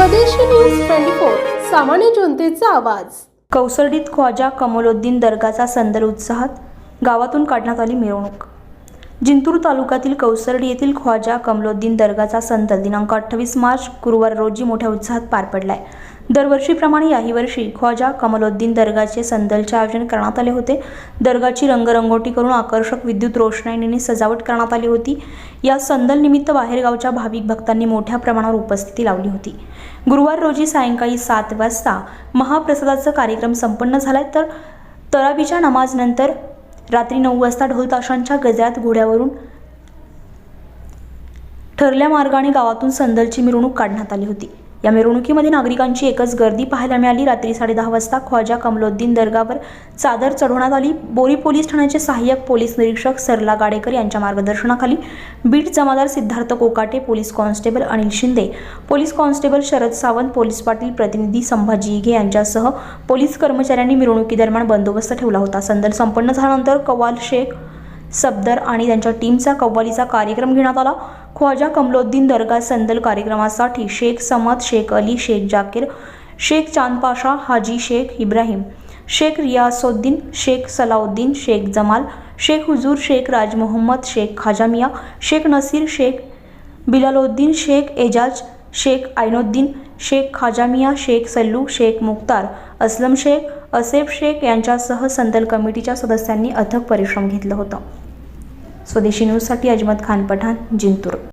स्वदेशी न्यूज 24 सामान्य जनतेचा आवाज। कौसर्डीत ख्वाजा कमलोद्दीन दर्गाचा संदल उत्साहात गावातून काढण्यात आली मिरवणूक। जिंतूर तालुक्यातील कौसर्डी येथील ख्वाजा कमलोद्दीन दर्गाचा संदल दिनांक 28 मार्च गुरुवार रोजी मोठ्या उत्साहात पार पडलाय। दरवर्षीप्रमाणे याही वर्षी ख्वाजा कमलोद्दीन दर्गाचे संदलचे आयोजन करण्यात आले होते। दर्गाची रंगरंगोटी करून आकर्षक विद्युत रोषणाईने सजावट करण्यात आली होती। या संदल निमित्त बाहेरगावच्या भाविक भक्तांनी मोठ्या प्रमाणावर उपस्थिती लावली होती। गुरुवार रोजी सायंकाळी 7 वाजता महाप्रसादाचा कार्यक्रम संपन्न झाला, तर तरावीच्या नमाजनंतर रात्री 9 वाजता ढोल ताशांच्या गजरात घोड्यावरून ठरल्या मार्गाने गावातून संदलची मिरवणूक काढण्यात आली होती। या मिरवणुकीमध्ये नागरिकांची एकच गर्दी पाहायला मिळाली। रात्री 10:30 वाजता ख्वाजा कमलोद्दीन दर्गावर चादर चढवण्यात आली। बोरी पोलीस ठाण्याचे सहाय्यक पोलीस निरीक्षक सरला गाडेकर यांच्या मार्गदर्शनाखाली बीट जमादार Siddharth Kokate, police constable Anil Shinde, police constable Sharad Sawant, police Patil प्रतिनिधी संभाजी इघे यांच्यासह पोलीस कर्मचाऱ्यांनी मिरवणुकीदरम्यान बंदोबस्त ठेवला होता। संदल संपन्न झाल्यानंतर कव्वाल शेख सफदर आणि त्यांच्या टीमचा कव्वालीचा कार्यक्रम घेण्यात आला। ख्वाजा कमलोद्दीन दर्गा संदल कार्यक्रमासाठी शेख समद, शेख अली, शेख जाकीर, शेख चांदपाशा, हाजी शेख इब्राहिम, शेख रियासुद्दीन, शेख सलाउद्दीन, शेख जमाल, शेख हुजूर, शेख राज मोहम्मद, शेख खाजा मिया, शेख नसीर, शेख बिलालुद्दीन, शेख एजाज, शेख आइनुद्दीन, शेख खाजा मिया, शेख सल्लू, शेख मुख्तार, असलम शेख, असेफ शेख यांच्यासह संदल कमिटीच्या सदस्यांनी अथक परिश्रम घेतलं होतं। स्वदेशी न्यूजसाठी अजमत खान पठाण, जिंतूर।